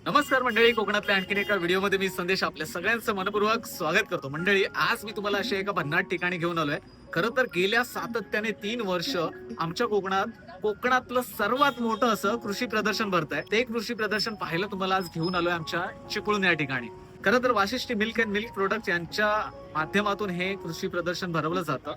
नमस्कार मंडळी, कोकणातल्या आणखीन एका व्हिडिओमध्ये मी संदेश आपल्या सगळ्यांचं मनपूर्वक स्वागत करतो. मंडळी, आज मी तुम्हाला अशा एका भन्नाट ठिकाणी घेऊन आलोय. खरं तर गेल्या सातत्याने 3 वर्ष आमच्या कोकणातलं सर्वात मोठं असं कृषी प्रदर्शन भरत आहे. ते कृषी प्रदर्शन पाहायला तुम्हाला आज घेऊन आलोय आमच्या चिपळूण या ठिकाणी. खरं तर Vashishthi milk and milk product यांच्या माध्यमातून हे कृषी प्रदर्शन भरवलं जातं.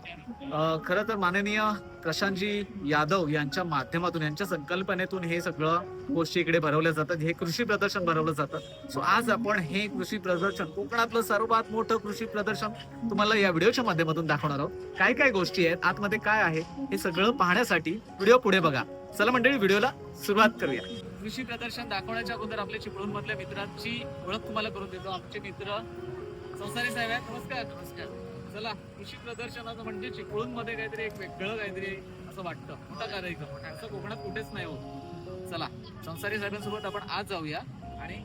खरं तर माननीय प्रशांतजी यादव यांच्या माध्यमातून, यांच्या संकल्पनेतून हे सगळं गोष्टी इकडे भरवल्या जातात. हे कृषी प्रदर्शन भरवलं जातं. सो आज आपण हे कृषी प्रदर्शन, कोकणातलं सर्वात मोठं कृषी प्रदर्शन तुम्हाला या व्हिडिओच्या माध्यमातून दाखवणार आहोत. काय काय गोष्टी आहेत, आतमध्ये काय आहे, हे सगळं पाहण्यासाठी व्हिडिओ पुढे बघा. चला मंडळी, व्हिडिओला सुरुवात करूया. कृषी प्रदर्शन दाखवण्याच्या अगोदर आपल्या चिपळूण मधल्या मित्रांची ओळख तुम्हाला करून देतो. आमचे मित्र संसारी साहेब आहेत. नमस्कार. नमस्कार. चला, कृषी प्रदर्शनाचं म्हणजे चिपळूण मध्ये काहीतरी एक वेगळं काहीतरी असं वाटतं. मोठा कार्यक्रम असं कोकणात कुठेच नाही होत. चला, संसारी साहेबांसोबत आपण आज जाऊया आणि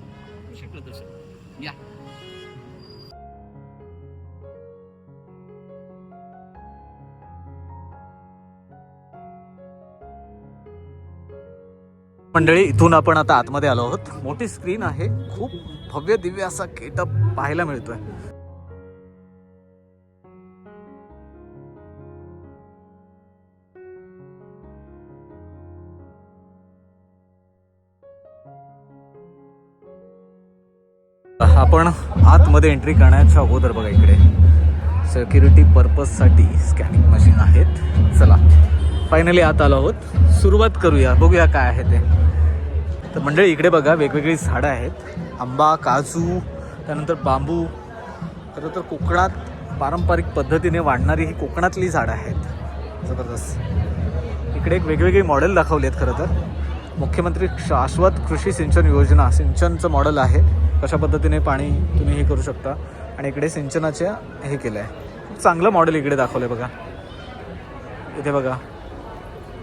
कृषी प्रदर्शन या. मंडळी, इथून आपण आता आतमध्ये आलो आहोत. मोठी स्क्रीन आहे, खूप भव्य दिव्य असा गेटअप पाहायला मिळतोय. आपण आतमध्ये एंट्री करण्याच्या अगोदर बघा, इकडे सिक्युरिटी पर्पजसाठी स्कॅनिंग मशीन आहेत. चला, फायनली आत आलो आहोत. सुरुवात करूया, बघूया काय आहे ते. तर मंडळी, इकडे बघा वेगवेगळी झाडं आहेत. आंबा, काजू, त्यानंतर बांबू. खरं तर कोकणात पारंपरिक पद्धतीने वाढणारी ही कोकणातली झाडं आहेत. जबरदस्त. इकडे एक वेगवेगळी मॉडेल दाखवली आहेत. खरं तर मुख्यमंत्री शाश्वत कृषी सिंचन योजना, सिंचनचं मॉडेल आहे. कशा पद्धतीने पाणी तुम्ही हे करू शकता. आणि इकडे सिंचनाचे हे केलं आहे. खूप चांगलं मॉडेल इकडे दाखवलं आहे बघा. इथे बघा,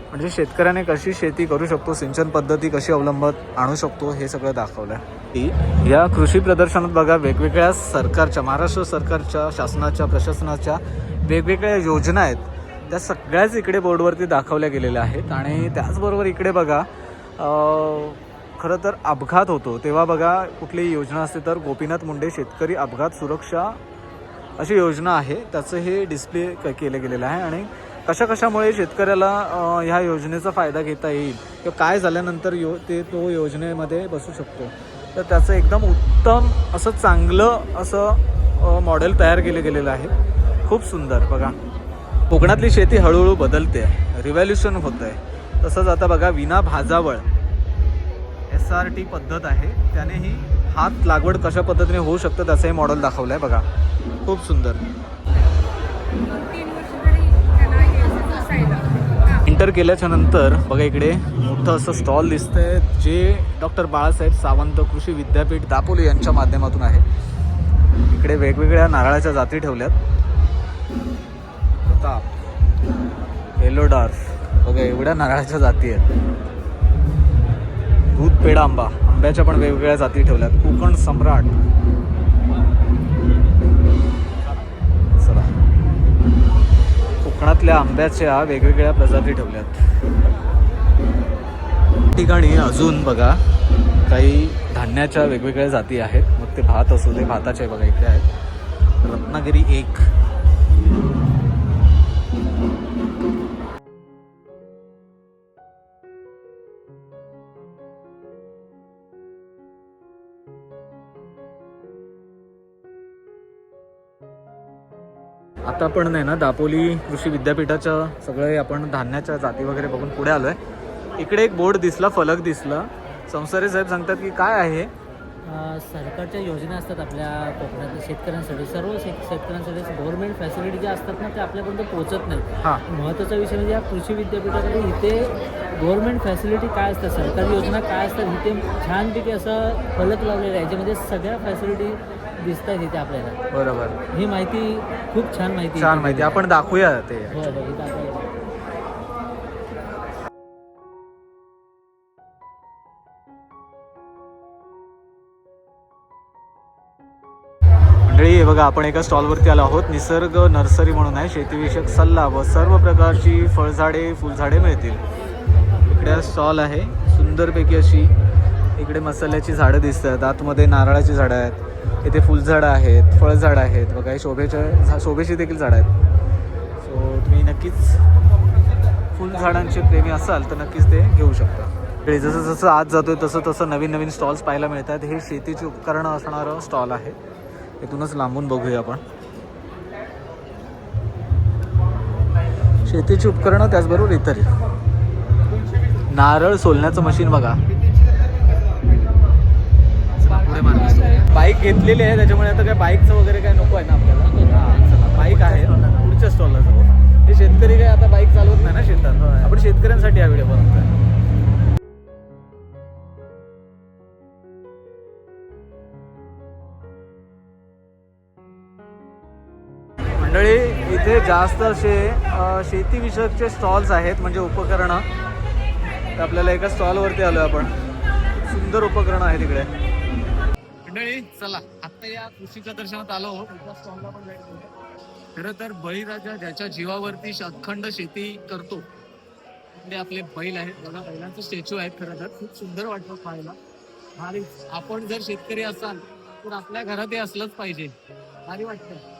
म्हणजे शेतकऱ्याने कशी शेती करू शकतो, सिंचन पद्धती कशी अवलंबत आणू शकतो, हे सगळं दाखवलं आहे. या कृषी प्रदर्शनात बघा वेगवेगळ्या सरकारच्या, महाराष्ट्र सरकारच्या, शासनाच्या, प्रशासनाच्या वेगवेगळ्या योजना आहेत. त्या सगळ्याच इकडे बोर्डवरती दाखवल्या गेलेल्या आहेत. आणि त्याचबरोबर इकडे बघा, खरं तर अपघात होतो तेव्हा बघा कुठलीही योजना असते तर गोपीनाथ मुंडे शेतकरी अपघात सुरक्षा अशी योजना आहे. त्याचं हे डिस्प्ले केलं गेलेलं आहे. आणि कशामुळे शेतकऱ्याला ह्या योजनेचा फायदा घेता येईल किंवा काय झाल्यानंतर तो योजनेमध्ये बसू शकतो, तर त्याचं एकदम उत्तम असं चांगलं असं मॉडेल तयार केलं गेलेलं आहे. खूप सुंदर. बघा, कोकणातली शेती हळूहळू बदलते, रिव्हॉल्युशन होतं आहे. तसंच आता बघा, विना भाजावळ SRT पद्धत आहे, त्यानेही हात लागवड कशा पद्धतीने होऊ शकतं त्याचंही मॉडेल दाखवलं आहे. बघा, खूप सुंदर. एंटर केल्याच्या नंतर बघा, इकडे मोठं असं स्टॉल दिसतंय जे डॉक्टर बाळासाहेब सावंत कृषी विद्यापीठ दापोली यांच्या माध्यमातून आहे. इकडे वेगवेगळ्या नारळाच्या जाती ठेवल्यात. प्रताप, येलो डार्फ, बघा एवढ्या नारळाच्या जाती आहेत. दूध पेढा आंबा, आंब्याच्या पण वेगवेगळ्या जाती ठेवल्यात. कोकण सम्राट. चला, कोकणातल्या आंब्याच्या वेगवेगळ्या प्रजाती ठेवल्यात. ठिकाणी अजून बघा काही धान्याच्या वेगवेगळ्या जाती आहेत. मग ते भात असू दे, भाताचे बघा इकडे आहेत. रत्नागिरी 1. आता आपण नाही ना, दापोली कृषी विद्यापीठाच्या सगळे आपण धान्याच्या जाती वगैरे बघून पुढे आलो आहे. इकडे एक बोर्ड दिसला, फलक दिसला. संसारी साहेब सांगतात की काय आहे. सरकारच्या योजना असतात आपल्या कोकणातल्या शेतकऱ्यांसाठी. सर्व शेतकऱ्यांसाठी गव्हर्नमेंट फॅसिलिटी ज्या असतात ना, त्या आपल्यापर्यंत पोहोचत नाहीत. महत्त्वाचा विषय म्हणजे या कृषी विद्यापीठाकडे इथे गव्हर्नमेंट फॅसिलिटी काय असतात, सरकारी योजना काय असतात, इथे छानपैकी असं फलक लावलेलं आहे याच्यामध्ये सगळ्या फॅसिलिटी दिसत आहेत इथे आपल्याला. बरोबर. ही माहिती खूप छान माहिती आपण दाखवूया ते. मंडळी, बघा आपण एका स्टॉलवरती आलो आहोत. निसर्ग नर्सरी म्हणून आहे. शेतीविषयक सल्ला व सर्व प्रकारची फळझाडे, फुलझाडे मिळतील. इकडे स्टॉल आहे. सुंदरपैकी अशी इकडे मसाल्याची झाडं दिसतात, आतमध्ये नारळाची झाडं आहेत, इथे फुलझाडं आहेत, फळझाडं आहेत बघा, हे शोभेची देखील झाडं आहेत. सो तुम्ही नक्कीच फुलझाडांचे प्रेमी असाल तर नक्कीच ते घेऊ शकता. इकडे जसं जसं आत जातोय तसं तसं नवीन नवीन स्टॉल्स पाहायला मिळतात. हे शेतीची उपकरणं असणारं स्टॉल आहे, इथूनच लांबून बघूया आपण. शेतीची उपकरणं त्याचबरोबर इतर नारळ सोलण्याचं मशीन बघा. बाईक घेतलेली आहे त्याच्यामुळे आता काय बाईकचं वगैरे काय नको आहे ना आपल्याला. चला बाईक आहे पुढच्या स्टॉलला जाऊ. हे शेतकरी काय आता बाईक चालवत नाही ना शेतात, आपण शेतकऱ्यांसाठी हा व्हिडिओ बनवतोय. मंडळी इथे जास्त असे शेतीविषयकचे स्टॉल्स आहेत, म्हणजे उपकरणं. तर आपल्याला एका स्टॉलवरती आलो आपण. सुंदर उपकरणं आहेत इकडे. मंडळी चला आता या कृषी प्रदर्शनात आलो. स्टॉलला पण भेट दिली. खरं तर बळीराजा ज्याच्या जीवावरती अखंड शेती करतो म्हणजे आपले बैल आहेत बघा, बैलांचे स्टॅच्यू आहेत. खरं तर खूप सुंदर वाटतं पाहायला. भारी. आपण जर शेतकरी असाल तर आपल्या घरात हे असलंच पाहिजे. भारी वाटतं.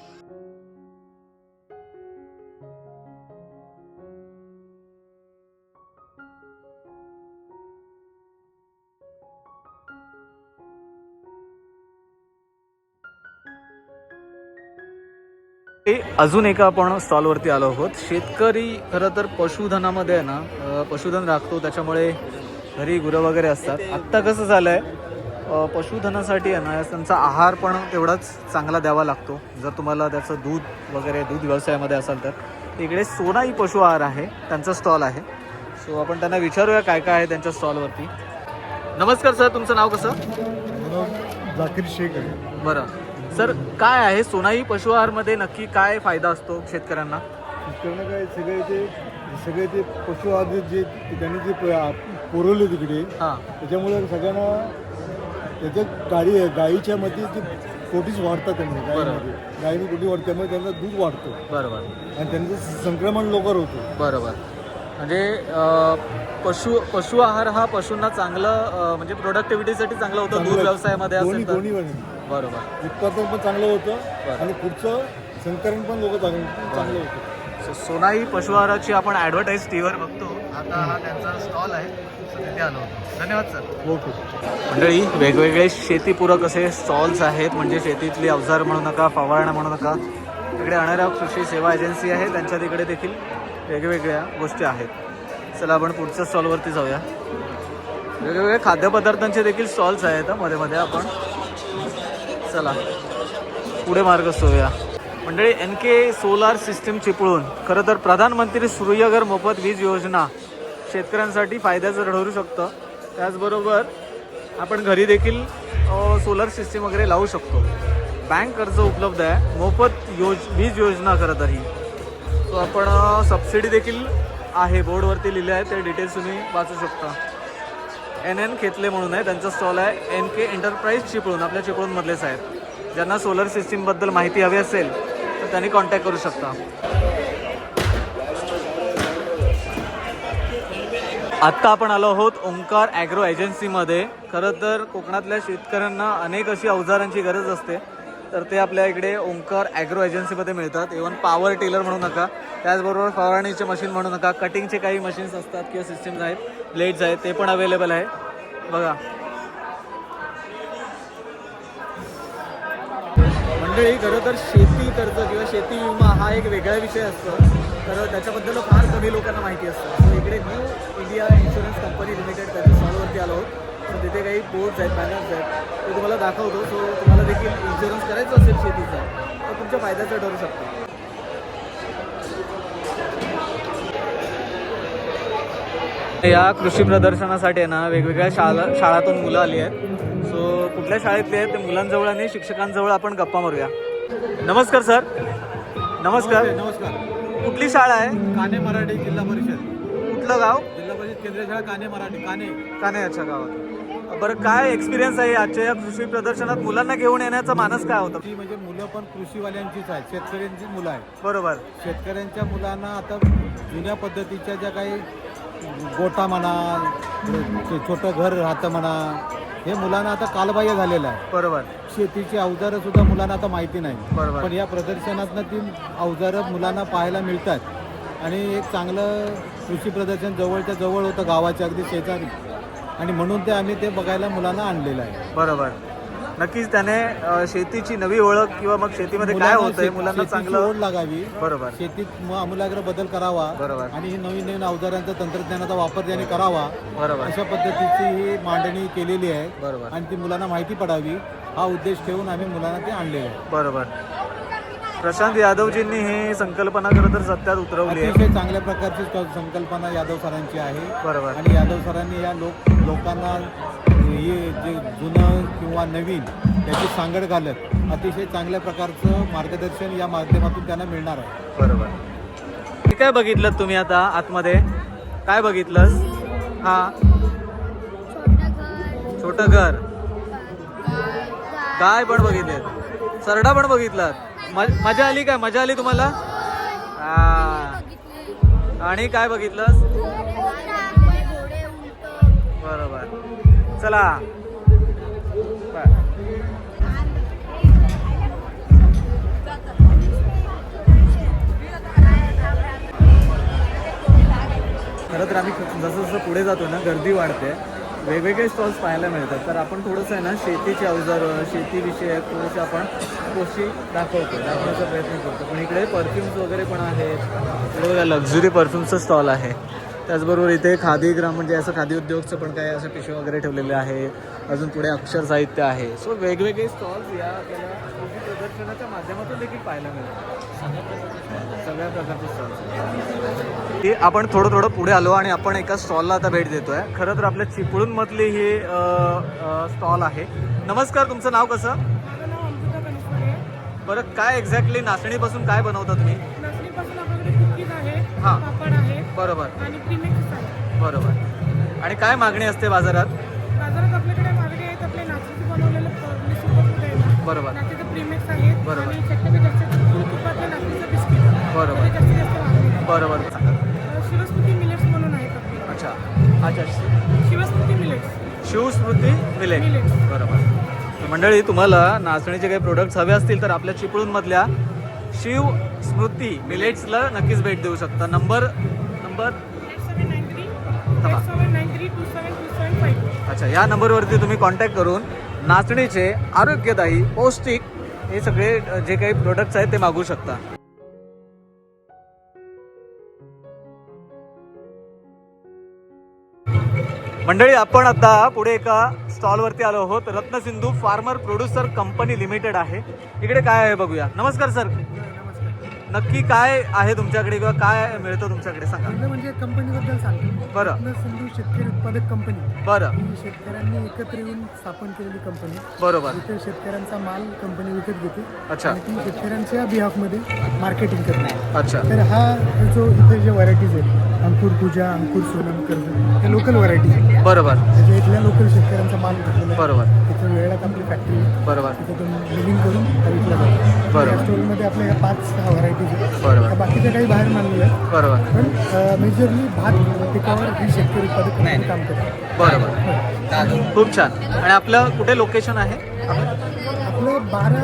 अजून एका आपण स्टॉलवरती आलो आहोत. शेतकरी खरं तर पशुधनामध्ये आहे ना, पशुधन राखतो, त्याच्यामुळे घरी गुरं वगैरे असतात. आत्ता कसं झालं आहे, पशुधनासाठी आहे ना त्यांचा आहार पण तेवढाच चांगला द्यावा लागतो. जर तुम्हाला त्याचं दूध वगैरे दूध व्यवसायामध्ये असाल तर इकडे सोनाई पशु आहार आहे, त्यांचा स्टॉल आहे. सो आपण त्यांना विचारूया काय काय आहे त्यांच्या स्टॉलवरती. नमस्कार सर, तुमचं नाव कसं? जाकीर शेख. बरं सर, काय आहे सोनाई पशु आहारमध्ये नक्की काय फायदा असतो शेतकऱ्यांना? शेतकऱ्यांना काय सगळे ते पशु आहार जे त्यांनी जे पुरवले तिकडे, त्याच्यामुळे सगळ्यांना त्याच्या गाईच्या मध्ये ते पोटीच वाढतात. त्यांनी गाईने पोटी वाढते, त्यामुळे त्यांना दूध वाढतो. बरोबर. आणि त्यांचं संक्रमण लवकर होतं. बरोबर. म्हणजे पशु आहार हा पशूंना चांगलं म्हणजे प्रोडक्टिव्हिटीसाठी चांगलं होतं. दूध व्यवसायामध्ये असेल तर बरोबर उत्पादन पण चांगलं होतं आणि पुढचं संकरण पण चांगलं होतं. सोनाई पशु आहाराची आपण ॲडव्हर्टाईज टीव्हीवर बघतो. आता हा त्यांचा स्टॉल आहे, तिथे आलो. धन्यवाद सर. ओके. मंडळी वेगवेगळे शेतीपूरक असे स्टॉल्स आहेत, म्हणजे शेतीतली अवजार म्हणू नका, फवारणा म्हणू नका. इकडे अणारा कृषी सेवा एजन्सी आहे, त्यांच्या तिकडे देखील वेगवेगळ्या गोष्टी आहेत. चला आपण पुढच्या स्टॉलवरती जाऊया. वेगवेगळ्या खाद्यपदार्थांचे देखील स्टॉल्स आहेत मध्ये मध्ये. आपण चला पुढे मार्ग सोया. मंडळी NK सोलार सिस्टीम चिपळूण. खरं तर प्रधानमंत्री सूर्यघर मोफत वीज योजना शेतकऱ्यांसाठी फायद्याचं ठरू शकतं. त्याचबरोबर आपण घरी देखील सोलर सिस्टीम वगैरे लावू शकतो. बँक कर्ज उपलब्ध आहे, मोफत वीज योजना खरं तर ही. तो आपण सबसिडी देखील आहे, बोर्डवरती लिहिले आहे, ते डिटेल्स तुम्ही वाचू शकता. NN खेतले म्हणून आहे, त्यांचा स्टॉल आहे. NK एंटरप्राइज चिपळूण, आपल्या चिपळूणमधलेच आहेत. ज्यांना सोलर सिस्टीमबद्दल माहिती हवी असेल तर त्यांनी कॉन्टॅक्ट करू शकता. आत्ता आपण आलो आहोत ओंकार ॲग्रो एजन्सीमध्ये. खरं तर कोकणातल्या शेतकऱ्यांना अनेक अशी अवजारांची गरज असते, तर ते आपल्या इकडे ओंकार ॲग्रो एजन्सीमध्ये मिळतात. इव्हन पॉवर टिलर म्हणू नका, त्याचबरोबर फवारणीचे मशीन म्हणू नका, कटिंगचे काही मशीन्स असतात किंवा सिस्टीम्स आहेत, ब्लेड्स आहेत, ते पण अवेलेबल आहे बघा. मंडळी खरं तर शेती कर्ज किंवा शेती विमा हा एक वेगळा विषय असतो, तर त्याच्याबद्दल फार कमी लोकांना माहिती असतं. तर इकडे new India insurance company limited त्याच्या स्टॉलवरती आलो आहोत. तर तिथे काही बोर्ड्स आहेत, बॅनर्स आहेत, ते तुम्हाला दाखवतो. सो तुम्हाला देखील इन्शुरन्स करायचा असेल शेतीचा तर तुमच्या फायद्याचं ठरू शकतं. या कृषी प्रदर्शनासाठी ना वेगवेगळ्या शाळातून मुलं आली आहेत. सो कुठल्या शाळेतले आहेत ते मुलांजवळ आणि शिक्षकांजवळ आपण गप्पा मारूया. नमस्कार सर. नमस्कार. नमस्कार. कुठली शाळा आहे? काने मराठी जिल्हा परिषद. कुठलं गाव? जिल्हा परिषद केंद्रीय शाळा काने मराठी. काने. अच्छा गावात. बरं, काय एक्सपिरियन्स आहे आजच्या या कृषी प्रदर्शनात? मुलांना घेऊन येण्याचा मानस काय होतं? ती म्हणजे मुलं पण कृषीवाल्यांचीच आहेत, शेतकऱ्यांची मुलं आहेत. बरोबर. शेतकऱ्यांच्या मुलांना आता जुन्या पद्धतीच्या ज्या काही गोटा म्हणा, छोटं घर राहतं म्हणा, हे मुलांना आता कालबाह्य झालेलं आहे. बरोबर. शेतीची अवजारं सुद्धा मुलांना आता माहिती नाही. बरोबर. पण या प्रदर्शनातनं ती अवजारं मुलांना पाहायला मिळतात आणि एक चांगलं कृषी प्रदर्शन जवळच्या जवळ होतं, गावाच्या अगदी शेजारी, आणि म्हणून ते आम्ही ते बघायला मुलांना आणलेलं आहे. बरोबर. नक्कीच त्याने शेतीची नवी ओळख किंवा मग शेतीमध्ये काय होतंय मुलांना चांगलं ओढ लागावी. बरोबर. शेतीत आमूलाग्र बदल करावा. बरोबर. आणि ही नवीन नवीन अवजारांचा तंत्रज्ञानाचा वापर त्याने करावा. बरोबर. अशा पद्धतीची ही मांडणी केलेली आहे. बरोबर. आणि ती मुलांना माहिती पडावी हा उद्देश ठेवून आम्ही मुलांना ते आणलेलं आहे. बरोबर. प्रशांत यादवजींनी ही संकल्पना खरं तर सत्यात उतरवली आहे. अतिशय चांगल्या प्रकारची संकल्पना यादव सरांची आहे. बरोबर. आणि यादव सरांनी या लोकांना हे जे जुनं किंवा नवीन त्याची सांगड घालत अतिशय चांगल्या प्रकारचं मार्गदर्शन या माध्यमातून त्यांना मिळणार आहे. बरोबर. हे काय बघितलं तुम्ही आता आतमध्ये? काय बघितलंस? हा, छोटं घर, गाय पण बघितले, सरडा पण बघितलात. मजा आली काय? मजा आली तुम्हाला? हा. आणि काय बघितलंस? बरोबर. चला खरं तर आम्ही जसं जसं पुढे जातो ना गर्दी वाढते, वेगवेगळे स्टॉल्स पाहायला मिळतात. तर आपण थोडंसं आहे ना शेतीचे अवजारं, शेतीविषयक थोडंसं आपण गोष्टी दाखवण्याचा प्रयत्न करतो. पण इकडे परफ्युम्स वगैरे पण आहेत. इकडे बघा लक्झरी परफ्युमचं स्टॉल आहे. त्याचबरोबर इथे खादी ग्राम म्हणजे असं खादी उद्योगचं पण काही असं पिशवे वगैरे ठेवलेले आहे. अजून पुढे अक्षर साहित्य आहे. सो वेगवेगळे स्टॉल्स या आपल्याला कृषी प्रदर्शनाच्या माध्यमातून देखील पाहायला मिळतात. सगळ्या प्रकारचे स्टॉल्स. की आपण थोडं पुढे आलो आणि आपण एका स्टॉलला आता भेट देतोय. खरं तर आपल्या चिपळूणमधली ही स्टॉल आहे. नमस्कार, तुमचं नाव कसं? माझं नाव अमृता कनिष्ठरे. बरं, काय एक्झॅक्टली नाचणीपासून काय बनवता तुम्ही? नाचणीपासून आपल्याकडे कुकीज आहे, हां. पापड आहे बरोबर. आणि प्रीमिक्स आहे. बरोबर. आणि काय मागणी असते बाजारात? बाजारात आपल्याकडे मागणी आहेत आपले नाचणीचे बनवलेले सुपर फूड आहे ना. बरोबर. नाचणीचे प्रीमिक्स आहेत. बरोबर. आणि शक्यतो जास्त तुपातलं नाचणीचं बिस्किट. बरोबर. त्याची जास्तीत जास्त मागणी आहे. बरोबर. शिवस्मृती मिलेट्स म्हणून आहेत आपले. अच्छा. शिवस्मृती मिलेट्स. शिवस्मृती मिलेट. मिलेट्स. बरोबर. तर मंडळी, तुम्हाला नाचणीचे काही प्रोडक्ट्स हवे असतील तर आपल्या चिपळूणमधल्या शिव स्मृती मिलेट्सला नक्कीच भेट देऊ शकता. नंबर 8793 अच्छा, या नंबरवरती तुम्ही कॉन्टॅक्ट करून नाचणीचे आरोग्यदायी पौष्टिक हे सगळे जे काही प्रोडक्ट्स आहेत ते मागवू शकता. मंडळी, आपण आता पुढे एका स्टॉलवरती आलो आहोत. रत्नसिंधू फार्मर प्रोड्युसर कंपनी लिमिटेड आहे. इकडे काय आहे बघूया. नमस्कार सर, नक्की काय आहे तुमच्याकडे किंवा काय मिळतं तुमच्याकडे सांगा. म्हणजे कंपनीबद्दल सांगतो. बरं. रत्नसिंधू शेतकरी उत्पादक कंपनी. बरं. ही शेतकऱ्यांनी एकत्र येऊन स्थापन केलेली कंपनी. बरोबर. इथे शेतकऱ्यांचा माल कंपनी विकत घेते. अच्छा. आणि ती शेतकऱ्यांच्या बिहाफमध्ये मार्केटिंग करते. अच्छा. तर हा जो इथे जे व्हरायटीज आहेत, अंकुर पूजा, अंकुर सोनम, कर्ज, हे लोकल व्हरायटीज आहेत. बरोबर. म्हणजे इथल्या लोकल शेतकऱ्यांचा माल घेतलेला आहे. बरोबर. तिथं वेळात आपली फॅक्टरी. बरोबर. तिथून मिलिंग करून विकला जातो. बरोबर. या स्टोलमध्ये आपल्या 5-6 व्हरायटीज आहेत. बरोबर. बाकीच्या काही बाहेर मानलेल्या आहेत. बरोबर. पण मेजरली भात पिकावर ही शेतकरी उत्पादक कंपनी काम करते. बरोबर. खूप छान. आणि आपलं कुठे लोकेशन आहे? आपलं 12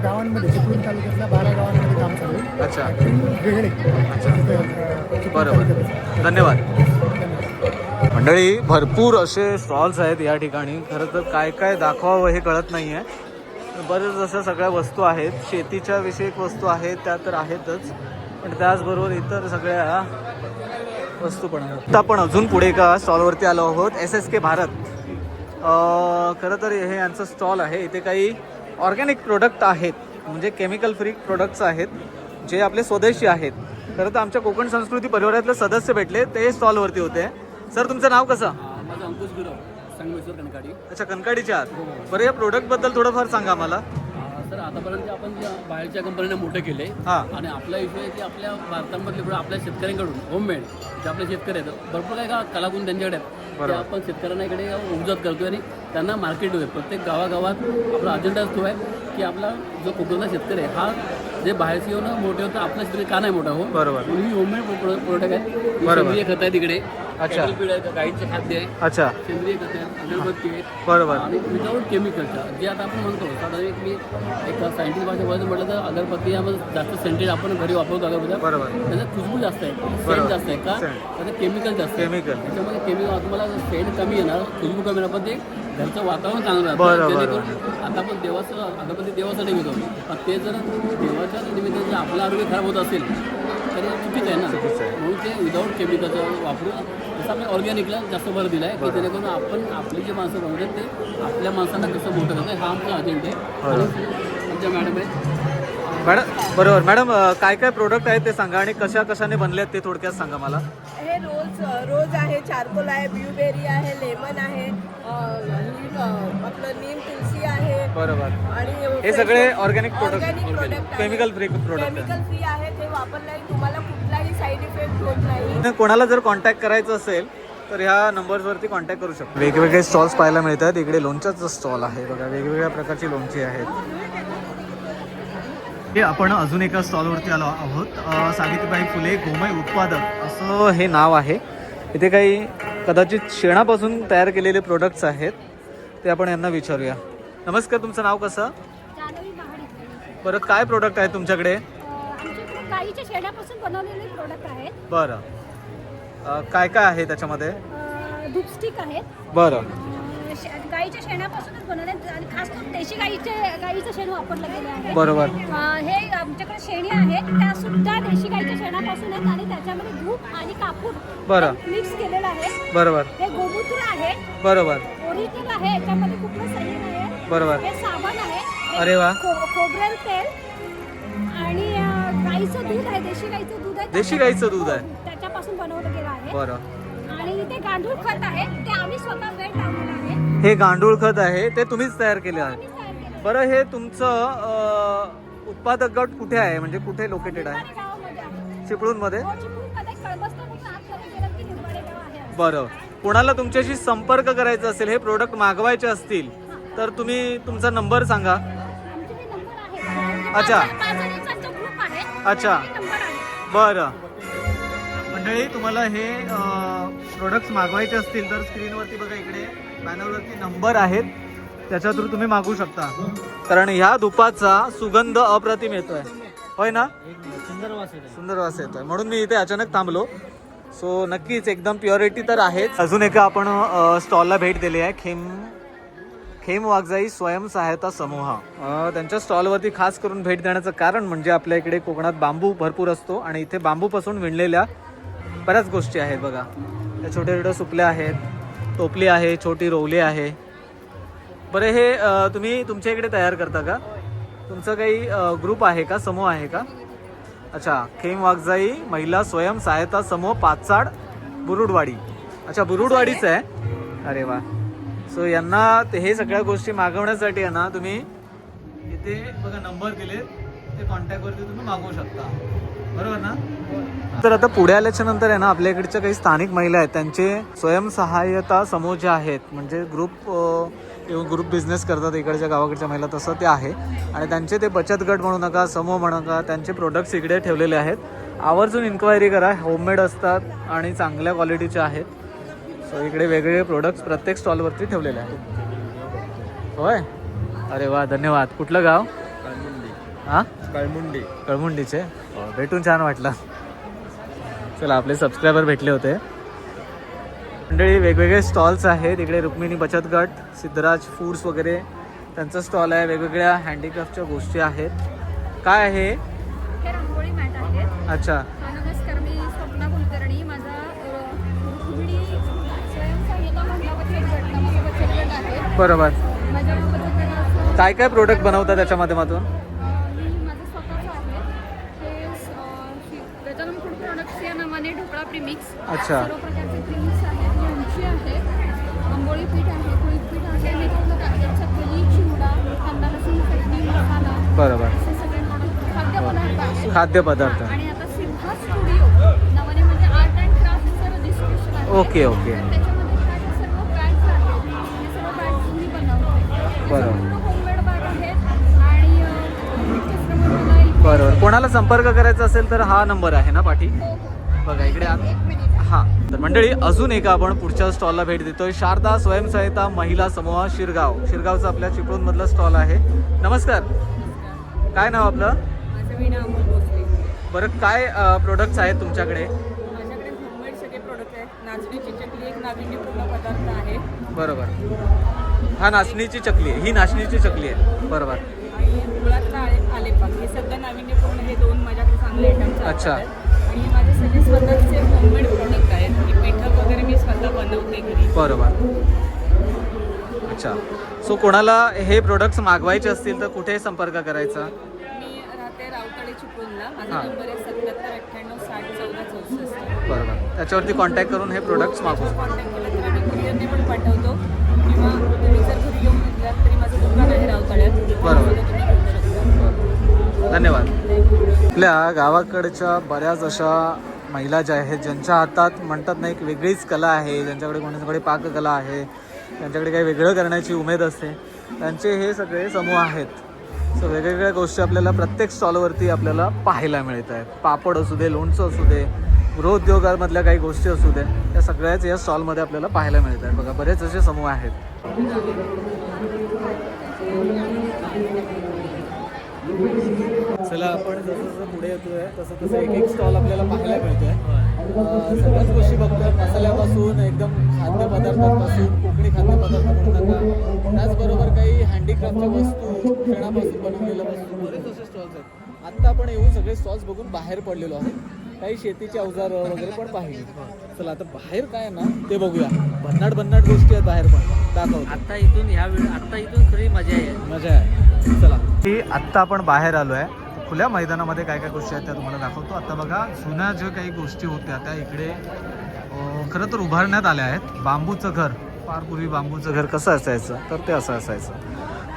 गावांमध्ये, चिपळूण तालुक्यातल्या 12 गावांमध्ये काम चालू आहे. अच्छा. वेगळे. बरोबर. धन्यवाद. मंडळी, भरपूर असे स्टॉल्स आहेत या ठिकाणी. खरं तर काय काय दाखवावं हे कळत नाही आहे. बरेच अशा सगळ्या वस्तू आहेत. शेतीच्या विषयक वस्तू आहेत त्या तर आहेतच, पण त्याचबरोबर इतर सगळ्या वस्तू पण आहेत. आता आपण अजून पुढे एका स्टॉलवरती आलो आहोत. SSK भारत. खरं तर हे यांचं स्टॉल आहे. इथे काही ऑर्गॅनिक प्रोडक्ट आहेत, म्हणजे केमिकल फ्री प्रोडक्ट्स आहेत जे आपले स्वदेशी आहेत. खरं तर आमच्या कोकण संस्कृती परिवारातले सदस्य भेटले, ते स्टॉलवरती होते. सर, तुमचं नाव कसं? माझं अंकुश गुरव, संगमेश्वर कणकाडी. अच्छा, कणकाडीचे आहात. बरं, या प्रोडक्टबद्दल थोडंफार सांगा मला. सर, आतापर्यंत आपण बाहेरच्या कंपन्यांना मोठे केले. हां. आणि आपला विषय आहे की आपल्या भारतामधले पुढे आपल्या शेतकऱ्यांकडून होममेड जे आपले शेतकरी आहेत, भरपूर काही कलागुण त्यांच्याकडे आहेत. ते आपण शेतकऱ्यांना इकडे उपजात करतोय आणि त्यांना मार्केट होते. प्रत्येक गावागावात आपला अजेंडा असतो आहे की आपला जो कोकणचा शेतकरी आहे हा जे बाहेरचे येऊन मोठे होतं, आपला शेतकरी का नाही मोठा हो. बरोबर. ही होममेड प्रोडक्ट आहेत. बरोबर. सेंद्रिय खत आहे तिकडे. अच्छा. कॅटल फीड आहे, गाईचं खाद्य आहे, अच्छा. सेंद्रिय खत आहे, अगरबत्ती आहे बरोबर. आणि विदाऊट केमिकलचा जे आता आपण म्हणतो साधारण मी एक सायंटिस्ट भाषेमध्ये म्हटलं तर अगरबत्ती यामध्ये जास्त सेंटेड आपण घरी वापरतो अगरबत्ती. बरोबर. त्याच्यात खुशबू जास्त आहे, सेंट जास्त आहे का त्याचं केमिकल जास्त आहे. केमिकल. त्याच्यामध्ये केमिकल तुम्हाला सेंट कमी येणार, खुशबू कमी येणार, पण ते घरचं वातावरण चांगलं बरोबर. राहतं. जेणेकरून आता आपण देवाचं अगरबत्ती देवासाठी घेतो, पण ते जर देवाच्या निमित्तानं जर आपलं आरोग्य खराब होत असेल तर हे चुकीचं आहे ना. म्हणून ते विदाऊट केमिकलचं वापरून जसं आपण ऑर्गॅनिकला जास्त भर दिला आहे की जेणेकरून आपण आपली जी माणसं बनवतात ते आपल्या माणसांना कसं मोठं करतं हा आमचा अजेंडा आहे. आणि आमच्या मॅडम आहेत. मॅडम बरोबर. मॅडम काय काय प्रोडक्ट आहेत ते सांगा आणि कशा कशाने बनले आहेत ते थोडक्यात सांगा मला. हे रोज आहे, चारकोल आहे, ब्लूबेरी आहे, लेमन आहे, आपलं नीम तुलसी आहे. बरोबर. आणि हे सगळे organic product, product chemical free product chemical free आहे. ते वापरल्याने तुम्हाला कुठलाही साईड इफेक्ट होत नाही. कोणाला जर कॉन्टॅक्ट करायचं असेल तर ह्या नंबरवरती कॉन्टॅक्ट करू शकतो. वेगवेगळे स्टॉल्स पाहायला मिळतात. इकडे लोणच्याचं स्टॉल आहे बघा, वेगवेगळ्या प्रकारची लोणची आहेत. हे आपण अजून एका स्टॉलवरती आलो आहोत. सावित्रीबाई फुले गोमय उत्पादक असं हे नाव आहे. इथे काही कदाचित शेणापासून तयार केलेले प्रोडक्ट्स आहेत, ते आपण यांना विचारूया. नमस्कार, तुमचं नाव कसं? जानवी महाडिक. बरं, काय प्रोडक्ट आहेत तुमच्याकडे? आमच्याकडे गाईच्या शेणापासून बनवलेले प्रोडक्ट आहेत. बरं, काय काय आहे त्याच्यामध्ये? धूपस्टिक आहेत. बरं. गाईच्या शेणापासूनच बनवले आणि खास करून देशी गाईचं शेण वापरलं गेलं आहे. बरोबर. हे आमच्याकडे शेणी आहेत, त्या सुद्धा देशी गाईच्या शेणापासून आहेत आणि त्याच्यामध्ये धूप आणि कापूर बरं मिक्स केलेलं आहे. बरोबर. हे गोमूत्र आहे, बरोबर. ओरिजिनल आहे, याच्यामध्ये कुठलं सही नाही आहे. बरोबर. हे साबण आहे. हे अरे वा. खोबरेल तेल आणि गाईचं दूध आहे, देशी गाईचं दूध आहे. देशी गाईचं दूध आहे. त्याच्यापासून बनवलं गेलं आहे. बरं. आणि इथे गांडूळ खत आहे, ते आम्ही स्वतः वेळ लावलेलं आहे. हे गांडूळ खत आहे, ते तुम्हीच तयार केले आहे. आम्हीच तयार केलं. बरं, हे तुमचं उत्पादक गट कुठे आहे, म्हणजे कुठे लोकेटेड आहे? निंबाडे गावामध्ये आहे. चिपळूणमध्ये. हो, चिपळूणमध्ये कळमस्तापासून आतमध्ये गेलं की निंबाडे गाव आहे. बरं. कोणाला तुमच्याशी संपर्क करायचा असेल, हे प्रोडक्ट मागवायचे असतील तर तुम्ही तुमचा नंबर सांगा. आमचे हे नंबर आहे. अच्छा. 5 जणांचा ग्रुप आहे. अच्छा. हे नंबर आहे. बरं. मंडळी, तुम्हाला हे प्रोडक्ट्स मागवायचे असतील तर स्क्रीनवरती बघा, इकडे पॅनलवरती नंबर आहेत, त्याच्या थ्रू तुम्ही मागवू शकता. कारण ह्या धुपाचा सुगंध अप्रतिम येतोय, होय ना? सुंदर वास येतो. सुंदर वास येतोय, म्हणून मी इथे अचानक थांबलो. सो नक्कीच एकदम प्युरिटी तर आहेच. अजून एका आपण स्टॉलला भेट दिली आहे, खेम वाघजाई स्वयंसहायता समूह. त्यांच्या स्टॉलवरती खास करून भेट देण्याचं कारण म्हणजे आपल्या इकडे कोकणात बांबू भरपूर असतो आणि इथे बांबूपासून विणलेल्या बऱ्याच गोष्टी आहेत बघा. त्या छोट्या छोट्या सुपल्या आहेत, टोपली आहे, छोटी रोवली आहे. बरं, हे तुम्ही तुमच्या इकडे तयार करता का? तुमचं काही ग्रुप आहे का, समूह आहे का? अच्छा, खेम वाघजाई महिला स्वयंसहायता समूह पाचाड बुरुडवाडी. अच्छा, बुरुडवाडीचं आहे. अरे वा. सो यांना हे सगळ्या गोष्टी मागवण्यासाठी आहे ना, तुम्ही इथे बघा नंबर दिले, ते कॉन्टॅक्टवरती तुम्ही मागवू शकता, बरोबर ना? तर आता पुढे आल्याच्या नंतर आहे ना, आपल्या इकडच्या काही स्थानिक महिला आहेत, त्यांचे स्वयंसहाय्यता समूह जे आहेत, म्हणजे ग्रुप बिझनेस करतात इकडच्या गावाकडच्या महिला, तसं ते आहे. आणि त्यांचे ते बचत गट म्हणू नका, समूह म्हणू नका, त्यांचे प्रोडक्ट्स इकडे ठेवलेले आहेत. आवर्जून इन्क्वायरी करा, होममेड असतात आणि चांगल्या क्वालिटीचे आहेत. सो इकडे वेगवेगळे प्रोडक्ट्स प्रत्येक स्टॉलवरती ठेवलेले आहेत. होय. अरे वा, धन्यवाद. कुठलं गाव? हां, कळमुंडीचे. भेटून छान वाटलं. चला, आपले सबस्क्रायबर भेटले होते. मंडळी, वेगवेगळे स्टॉल्स आहेत इकडे. रुक्मिणी बचत गट, सिद्धराज फूड्स वगैरे त्यांचा स्टॉल आहे. वेगवेगळ्या हँडीक्राफ्टच्या गोष्टी आहेत. काय आहे? हे रांगोळी मॅट आहेत. अच्छा. नमस्कार, मी स्वप्ना कुलकर्णी. माझा रुक्मिणी स्वयंसहाय्यता महिला बचत गट नावाचा बचत गट आहे. बरोबर. माझ्या बचत गटाचं काय काय प्रोडक्ट बनवतात त्याच्या माध्यमातून? मी माझं स्वतःचं आहे. हे गजानन फूड प्रोडक्ट्स या नावाने ढोकळा प्रीमिक्स. अच्छा. सर्व प्रकारचे प्रीमिक्स आहेत. लोणची आहे, आंबोळी पीठ आहे, कुळीत पीठ आहे, मेथीला टाकतात, चकली, चिवडा, कांदा लसूण चटणी, मसाला. बरोबर. असे सगळे प्रोडक्ट खाद्यपदार्थ आहेत. खाद्यपदार्थ. आणि आता सिम्हा स्टुडिओ नावाने म्हणजे आर्ट अँड क्राफ्टचं रजिस्ट्रेशन आहे. Okay, okay. त्याच्यामध्ये काही सर्व बॅग्स आहेत. हे सर्व बॅग्स मी बनवते. बरोबर. होममेड बॅग आहेत आणि चित्रमंडळ. बरोबर. कोणाला संपर्क करायचा असेल तर हा नंबर आहे ना पाठी, बघा इकडे. हां, तर मंडळी अजून एका आपण पुढच्या स्टॉलला भेट देतोय. शारदा स्वयंसहायता महिला समूह शिरगावचा आपल्या चिपळूणमधला स्टॉल आहे. नमस्कार, काय नाव आपलं? माझं वीणा अमोल भोसले. बरं, काय प्रोडक्ट्स आहेत तुमच्याकडे? माझ्याकडे होममेड सगळे प्रोडक्ट आहेत. नाचणीची चकली एक नाविन्यपूर्ण पदार्थ आहे बरोबर, हा नाचणीची चकली आहे, ही नाचणीची चकली आहे. बरोबर. आणि गुळातला आलेपाक हे सध्या नाविन्यपूर्ण हे दोन माझ्याकडे चांगले आयटम्स अच्छा. आहेत. आणि माझे सगळे स्वतःचे होममेड प्रोडक्ट आहेत. ही पिठं वगैरे मी स्वतः बनवते घरी. बरोबर. अच्छा, सो कोणाला हे प्रोडक्ट्स मागवायचे असतील तर कुठे संपर्क करायचा? मी राहते रावतळे चिपळूणला. माझा हां. नंबर आहे 7798601464. बरोबर, त्याच्यावरती कॉन्टॅक्ट करून हे प्रोडक्ट्स मागवू शकतो. कॉन्टॅक्ट केलं तरी मी कुरिअरने पण पाठवतो किंवा तुम्ही जर घरी घेऊन घेतलात तरी माझं दुकान आहे रावतळ्यात. बरोबर. तिथे तुम्ही घेऊ शकता. धन्यवाद. आपल्या गावाकडच्या बऱ्याच अशा महिला ज्या आहेत, ज्यांच्या हातात म्हणतात ना एक वेगळीच कला आहे, ज्यांच्याकडे कोणाकडे पाककला आहे, त्यांच्याकडे काही वेगळं करण्याची उमेद असते, त्यांचे हे सगळे समूह आहेत. सो वेगवेगळ्या गोष्टी आपल्याला प्रत्येक स्टॉलवरती आपल्याला पाहायला मिळत आहेत. पापड असू दे, लोणचं असू दे, गृहोद्योगामधल्या काही गोष्टी असू दे, त्या सगळ्याच या स्टॉलमध्ये आपल्याला पाहायला मिळत आहेत. बघा, बरेच असे समूह आहेत. चला, आपण जसं जसं पुढे येतोय तसं एक एक स्टॉल आपल्याला पाहायला मिळतोय. सगळ्याच गोष्टी बघतोय, मसाल्यापासून एकदम खाद्यपदार्थांपासून, कोकणी खाद्यपदार्थ म्हणू नका, त्याचबरोबर काही हँडीक्राफ्टच्या वस्तू, शेणापासून बनवलेल्या वस्तू, बरेच असे स्टॉल्स आहेत. आत्ता आपण येऊन सगळे स्टॉल्स बघून बाहेर पडलेलो आहे. काही शेतीची अवजारं वगैरे पण पाहिली. चला, आता बाहेर काय आहे ना ते बघूया. भन्नाट गोष्टी आहेत बाहेर, पण दाखवतो. आता इथून खरी मजा आहे. चला, की आत्ता आपण बाहेर आलो आहे. खुल्या मैदानामध्ये काय काय गोष्टी आहेत त्या तुम्हाला दाखवतो. आता बघा, जुन्या ज्या काही गोष्टी होत्या त्या इकडे खरं तर उभारण्यात आल्या आहेत. बांबूचं घर, फार पूर्वी बांबूचं घर कसं असायचं तर ते असं असायचं.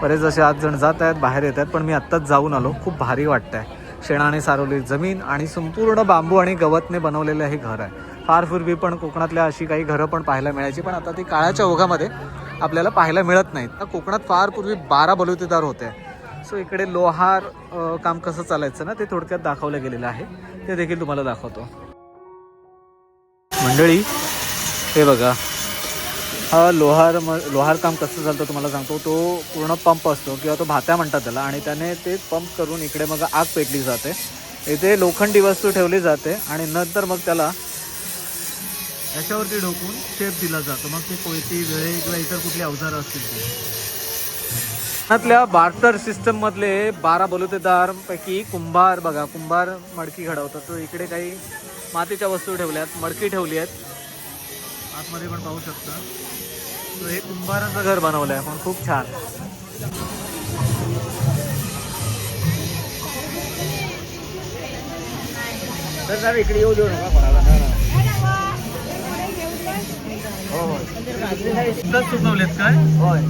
बरेच असे आज जण जात आहेत, बाहेर येत आहेत, पण मी आत्ताच जाऊन आलो. खूप भारी वाटतं आहे. शेणाने सारवलेली जमीन आणि संपूर्ण बांबू आणि गवतने बनवलेलं हे घर आहे. फार पूर्वी पण कोकणातल्या अशी काही घरं पण पाहायला मिळायची, पण आता ती काळाच्या ओघामध्ये आपल्याला पाहायला मिळत नाहीत. कोकणात फार पूर्वी 12 बलुतेदार होते. सो इकडे लोहार काम कसं चालायचं ना ते थोडक्यात दाखवलं गेलेलं आहे, ते देखील तुम्हाला दाखवतो. मंडळी, हे बघा, हा लोहार काम कसं चालतं तुम्हाला सांगतो. तो पूर्ण पंप असतो किंवा तो भात्या म्हणतात त्याला, आणि त्याने ते पंप करून इकडे मग आग पेटली जाते. इथे लोखंडी वस्तू ठेवली जाते आणि नंतर मग त्याला याच्यावरती ढोकून शेप दिला जातो. मग ते कोयती, वेळे किंवा इतर कुठली अवजारं असतील ते. कोकणातल्या बार्टर सिस्टममधले 12 बलुतेदार पैकी कुंभार बघा, कुंभार मडकी घडवतात. तो इकडे काही मातीच्या वस्तू ठेवल्यात, मडकी ठेवली आहेत, आतमध्ये पण पाहू शकता. तो हे कुंभाराचं घर बनवलं आहे, पण खूप छान. तर इकडे येऊ देऊ नका कोणाला. हो, सुकवलेत काय? होय,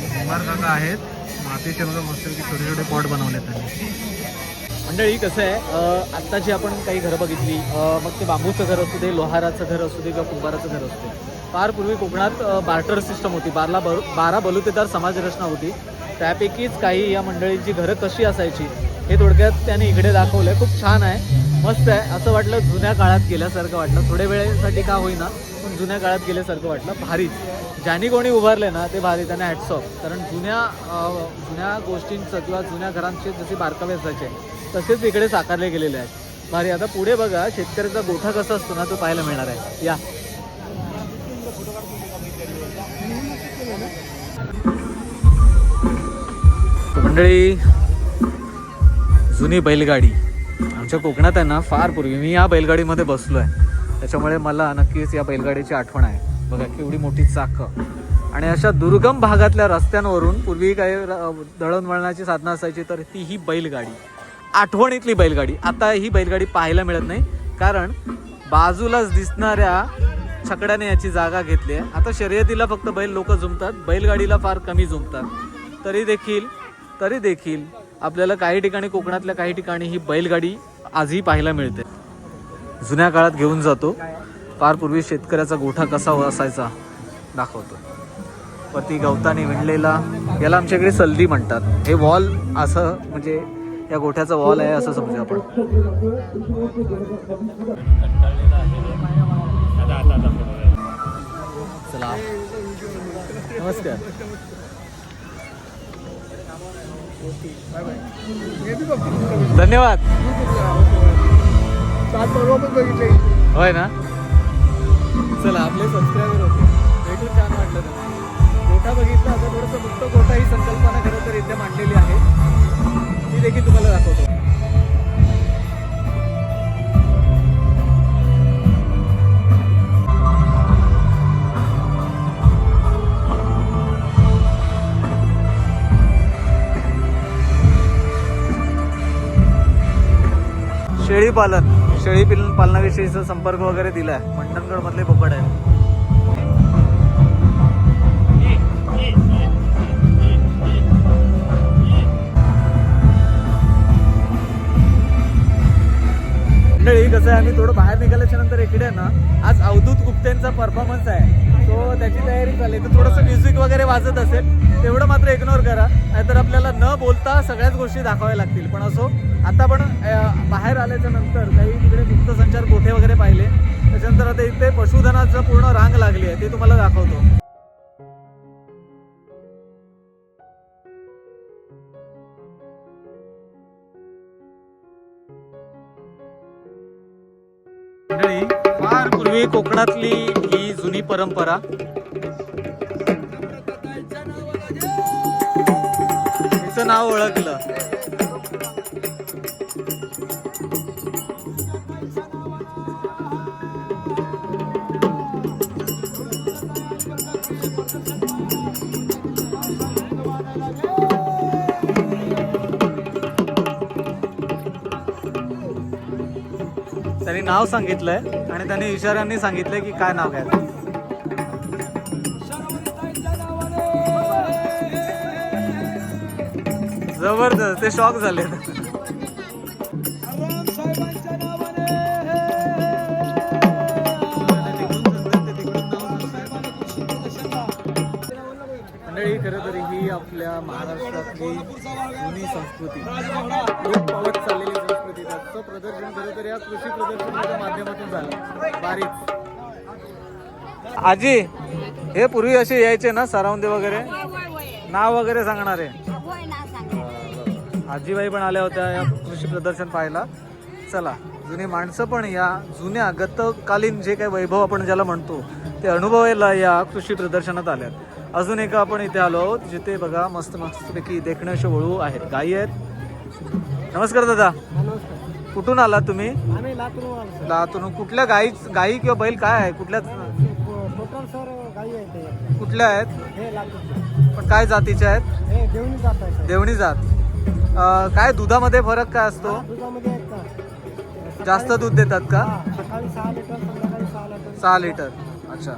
कुंभार काका आहेत. मातीचे बघा मस्त छोटे छोटे पॉट बनवलेत त्यांनी. मंडळी, कसं आहे, आत्ताची आपण काही घरं बघितली, मग ते बांबूचं घर असू दे, लोहाराचं घर असू दे किंवा कुंभाराचं घर असू दे. फार पूर्वी कोकणात बार्टर सिस्टम होती. 12 बलुतेदार समाजरचना होती. त्यापैकीच काही या मंडळींची घरं कशी असायची हे थोडक्यात त्याने इकडे दाखवलं आहे. खूप छान आहे, मस्त आहे. असं वाटलं जुन्या काळात गेल्यासारखं वाटलं. थोड्या वेळेसाठी का होईना, पण जुन्या काळात गेल्यासारखं वाटलं. भारीच. ज्यांनी कोणी उभारले ना ते भारी, त्यांना हॅट्स ऑफ. कारण जुन्या गोष्टींचं किंवा जुन्या घरांचे जसे बारकावे असायचे तसेच इकडे साकारले गेलेले आहेत. भारी. आता पुढे बघा, शेतकऱ्याचा गोठा कसा असतो ना तो पाहायला मिळणार आहे. या मंडळी, जुनी बैलगाडी आमच्या कोकणात आहे ना. फार पूर्वी मी या बैलगाडीमध्ये बसलो आहे, त्याच्यामुळे मला नक्कीच या बैलगाडीची आठवण आहे. बघा केवढी मोठी चाकं, आणि अशा दुर्गम भागातल्या रस्त्यांवरून पूर्वी काही दळणवळणाची साधनं असायची तर ती ही बैलगाडी, आठवणीतली बैलगाडी. आता ही बैलगाडी पाहायला मिळत नाही, कारण बाजूलाच दिसणाऱ्या छकड्याने याची जागा घेतली आहे. आता शर्यतीला फक्त बैल लोक जुंपतात, बैलगाडीला फार कमी जुंपतात. तरी देखील आपल्याला काही ठिकाणी, कोकणातल्या काही ठिकाणी ही बैलगाडी आजही पाहायला मिळते. जुन्या काळात घेऊन जातो. फार पूर्वी शेतकऱ्याचा गोठा कसा असायचा दाखवतो. पती गवताने विणलेला, याला आमच्याकडे सल्दी म्हणतात. हे वॉल असं, म्हणजे या गोठ्याचा वॉल आहे असं समजू आपण. चला नमस्कार. धन्यवाद. होय ना. चला आपले सबस्क्रायबर होते, भेटून छान वाटलं त्यांना. गोठा बघितला आता थोडंसं मुक्त गोठा ही संकल्पना खरं तर इथे मांडलेली आहे, ती देखील तुम्हाला दाखवतो. शेळी पालनाविषयीचा संपर्क वगैरे दिलाय. मंडणगड मधले बोकड आहे. मंडळी कसं आहे, आम्ही थोडं बाहेर निघाल्याच्या नंतर इकडे ना आज अवधूत गुप्तेंचा परफॉर्मन्स आहे, सो त्याची तयारी चालली. तर थोडंसं म्युझिक वगैरे वाजत असेल तेवढं मात्र इग्नोर करा, नाहीतर आपल्याला न बोलता सगळ्याच गोष्टी दाखवाव्या लागतील. पण असो, आता पण बाहेर आल्याच्या नंतर काही तिकडे मुक्तसंचार गोठे वगैरे पाहिले, त्याच्यानंतर आता इथे पशुधनाचं पूर्ण रांग लागली आहे, ते तुम्हाला दाखवतो. मंडळी, फार पूर्वी कोकणातली ही जुनी परंपरा. तिचं नाव ओळखलं. त्यांनी नाव सांगितलंय आणि त्यांनी इशाऱ्यांनी सांगितलंय की काय नाव घ्यायचं. जबरदस्त, ते शॉक झाले. मंडळी, खरं तरी ही आपल्या महाराष्ट्रातली जुनी संस्कृती, लोक पावत चाललेली संस्कृती, त्याचं प्रदर्शन खरं तर या कृषी प्रदर्शनाच्या माध्यमातून झालं. बारीक आजी, हे पूर्वी असे यायचे ना सराउंदे वगैरे, नाव वगैरे सांगणारे आजीबाई पण आल्या होत्या या कृषी प्रदर्शन पाहायला. चला, जुनी माणसं पण या जुन्या गतकालीन जे काही वैभव आपण ज्याला म्हणतो ते अनुभवायला या कृषी प्रदर्शनात आल्यात. अजून एका आपण इथे आलो आहोत जिथे बघा मस्त मस्तपैकी देखण्याचे वळू आहेत, गायी आहेत. नमस्कार दादा, कुठून आलात तुम्ही? लातूर. कुठल्या गायी किंवा बैल काय आहे? कुठल्या कुठल्या आहेत? पण काय जातीच्या आहेत? देवणी जात. काय दुधामध्ये फरक काय असतो? जास्त दूध देतात का? 6 लिटर. अच्छा.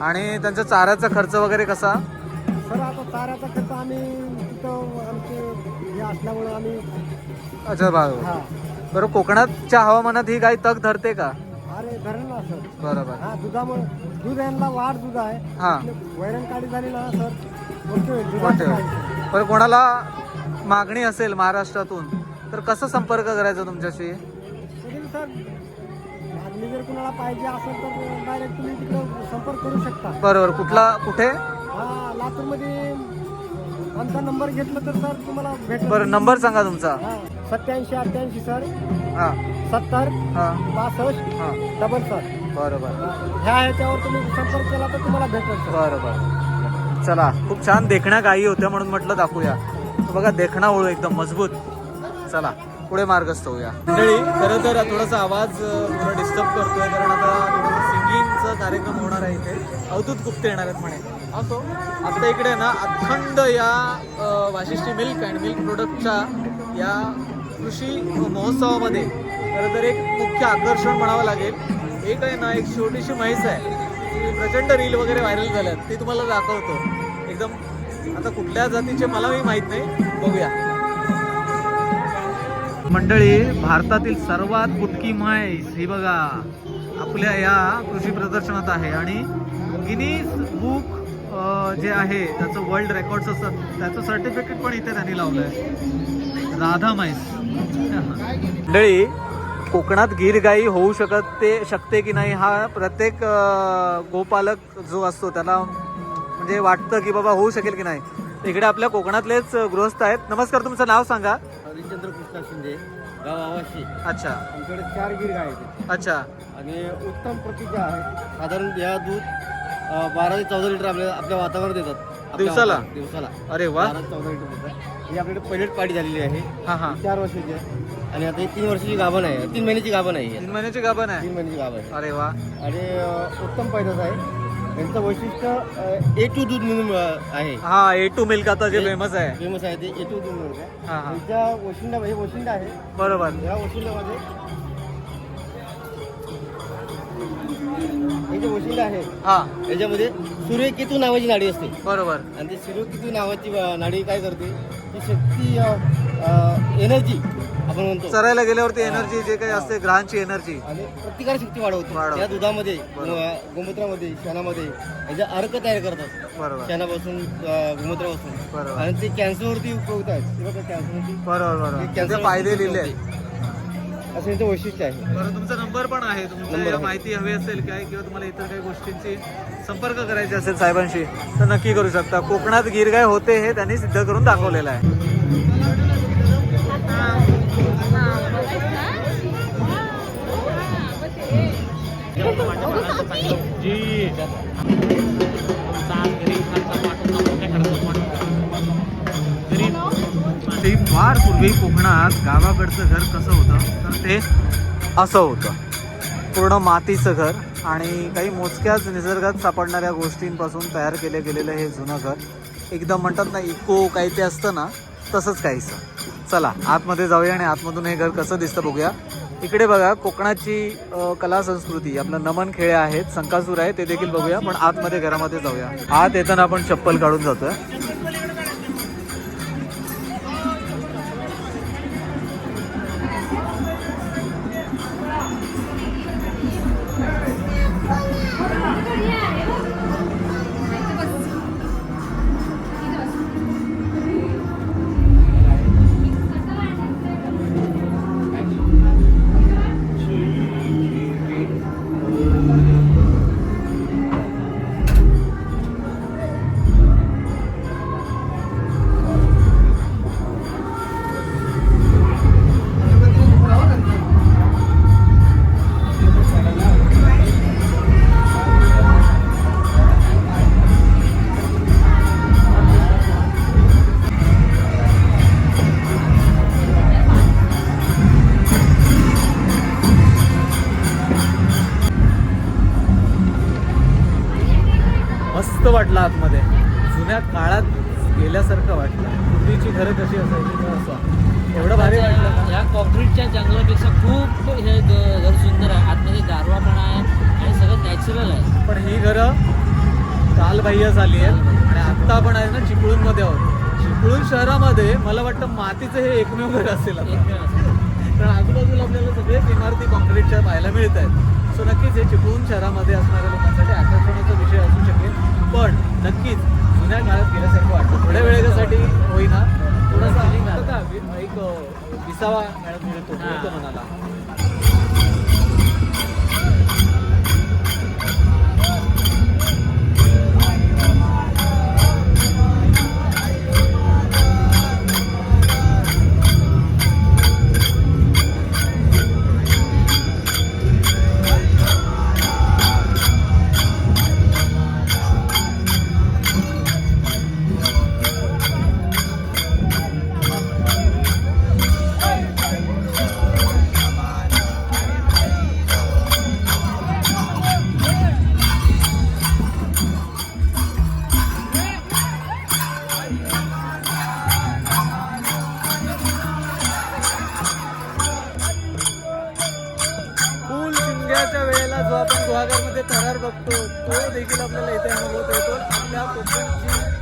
आणि त्यांचा चाऱ्याचा खर्च वगैरे कसा? सर, आता चाऱ्याचा खर्च आम्ही तिथं आमचे हे असल्यामुळे आम्ही. अच्छा भाऊ. बरं, कोकणातच्या हवामानात ही गाय तग धरते का? अरे धरण ना सर. बरोबर. हा, दुधामुळे दूध यांना वाढ दूध आहे. हा, वैरण काढी झाली ना सर, बरं, कोणाला मागणी असेल महाराष्ट्रातून तर कसा संपर्क करायचा तुमच्याशी? सर, मागणी जर कुणाला पाहिजे असेल तर डायरेक्ट तुम्ही तिकडे संपर्क करू शकता. बरोबर. कुठे? हा, लातूरमध्ये आमचा नंबर घेतला तर सर तुम्हाला भेटेल. बरं, नंबर सांगा तुमचा. 8788 सर. हां 70 हां 62 हां. 77. बरोबर. ह्या ह्याच्यावर तुम्ही संपर्क केला तर तुम्हाला भेटेल सर. बरोबर. चला, खूप छान देखण्या गायी होत्या म्हणून म्हटलं दाखवूया. बघा, देखणा ओळू एकदम मजबूत. चला, पुढे मार्गस्थ होऊया. मंडळी, खरं तर थोडासा आवाज थोडा डिस्टर्ब करतोय, कारण आता थोडंसं सिंगिंगचा कार्यक्रम होणार आहे इथे. अवधूत गुप्ते येणार आहेत म्हणे. असो, आता इकडे ना अखंड या वाशिष्ठी मिल्क अँड मिल्क प्रोडक्टच्या या कृषी महोत्सवामध्ये खरं तर एक मुख्य आकर्षण म्हणावं लागेल. एक आहे ना, एक छोटीशी म्हैस आहे, ती प्रचंड रील वगैरे व्हायरल झाल्यात, ती तुम्हाला दाखवतो. एकदम आता कुठल्या जातीचे मलाही माहीत नाही, बघूया. मंडळी, भारतातील सर्वात बुटकी म्हैस ही बघा आपल्या या कृषी प्रदर्शनात आहे. आणि गिनीज बुक जे आहे त्याचं वर्ल्ड रेकॉर्ड्स असतात त्याचं सर्टिफिकेट पण इथे त्यांनी लावलं आहे. राधा म्हैस. मंडळी, कोकणात गीर गाई होऊ शकते की नाही हा प्रत्येक गोपालक जो असतो त्याला म्हणजे वाटतं की बाबा होऊ शकेल की नाही. इकडे आपल्या कोकणातलेच गृहस्थ आहेत. नमस्कार, तुमचं नाव सांगा. हरिश्चंद्र कृष्णा शिंदे, गाव आवाशी. अच्छा आमच्याकडे 4 गिर गाय आहेत अच्छा आणि उत्तम प्रतीच्या आहेत. साधारण या दूध 12 ते 14 लिटर आपल्या वातावरणात देतात. दिवसाला? दिवसाला अरे वा. 12 ते 14 लिटर देतात. ही आपल्याकडे पहिलेच पाडी झालेली आहे. हा हा. 4 वर्षाची आहे आणि आता ही 3 वर्षाची गाभण आहे. 3 महिन्याची गाभण आहे. 3 महिन्याची गाभण आहे. 3 महिन्याची गाभ आहे अरे वा. आणि उत्तम पैदास आहे. यांचं वैशिष्ट्य A2 दूध म्हणून आहे. हा A2 मिल्क आता जे फेमस आहे. फेमस आहे ते A2 दूध म्हणून आहे. हा हा यांच्या वशिंडा हे वशिंडा आहे. बरोबर. या वशिंड्यामध्ये हे जे वशिंडा आहे हा याच्यामध्ये सूर्यकेतू नावाची नाडी असते बरोबर. आणि ती सूर्यकेतू नावाची नाडी काय करते ती शक्ती एनर्जी आपण म्हणतो चरायला गेल्यावरती एनर्जी जे काही असते ग्रहांची एनर्जी आणि प्रतिकार शक्ती वाढवते. या दुधामध्ये गोमूत्रामध्ये शेणामध्ये याचा अर्क तयार करतात. बरोबर शेणापासून गोमूत्रापासून बरोबर आणि ते कॅन्सरवरती उपयुक्त आहेत. हे बघा कॅन्सरवरती बरोबर बरोबर कॅन्सर त्याचे फायदे लिहिले आहेत. असं याचं वैशिष्ट्य आहे. बरं, तुमचा नंबर पण आहे. तुमची माहिती हवी असेल काय किंवा तुम्हाला इतर काही गोष्टींची संपर्क करायचे असेल साहेबांशी तर नक्की करू शकता. कोकणात गिर गाय होते हे त्यांनी सिद्ध करून दाखवलेलं आहे. ते फार पूर्वी कोकणात गावाकडचं घर कसं होतं तर ते असं होतं. पूर्ण मातीचं घर आणि काही मोजक्याच निसर्गात सापडणाऱ्या गोष्टींपासून तयार केले गेलेलं हे जुनं घर. एकदम म्हणतात ना इको काही ते असतं ना तसंच काहीसं. चला आतमध्ये जाऊया आणि आतमधून हे घर कसं दिसतं बघूया. इकडे बघा कोकणाची कला संस्कृती आपलं नमन खेळे आहेत, संकासूर आहे ते देखील बघूया. पण आतमध्ये घरामध्ये जाऊया. आत येताना आपण चप्पल काढून जातोय. मस्त वाटलं आतमध्ये. जुन्या काळात गेल्यासारखं वाटलं. पूर्वीची घरं कशी असायची तर असं एवढं भारी वाटलं ना. या कॉन्क्रीटच्या जंगलापेक्षा खूप हे घर सुंदर आहे. आतमध्ये गारवा पण आहे आणि सगळं नॅचरल आहे. पण ही घरं कालबाह्य झाली आहेत आणि आत्ता आपण आहे ना चिपळूणमध्ये आहोत. चिपळूण शहरामध्ये मला वाटतं मातीचं हे एकमेव घर असेल आता. कारण आजूबाजूला आपल्याला सगळेच इमारती कॉन्क्रीटच्या पाहायला मिळत आहेत. सो नक्कीच हे चिपळूण शहरामध्ये असणाऱ्या लोकांसाठी आकर्षणाचा विषय असू शकेल. पण नक्कीच जुन्या काळात गेल्यासारखं वाटतं. थोड्या वेळेसाठी होईना थोडासा एक विसावा मिळतो मनाला. शिमग्याच्या वेळेला जो आपण गुहागरमध्ये थरार बघतो तो देखील आपल्याला इथे अनुभवता येतो. आपल्या कोकणची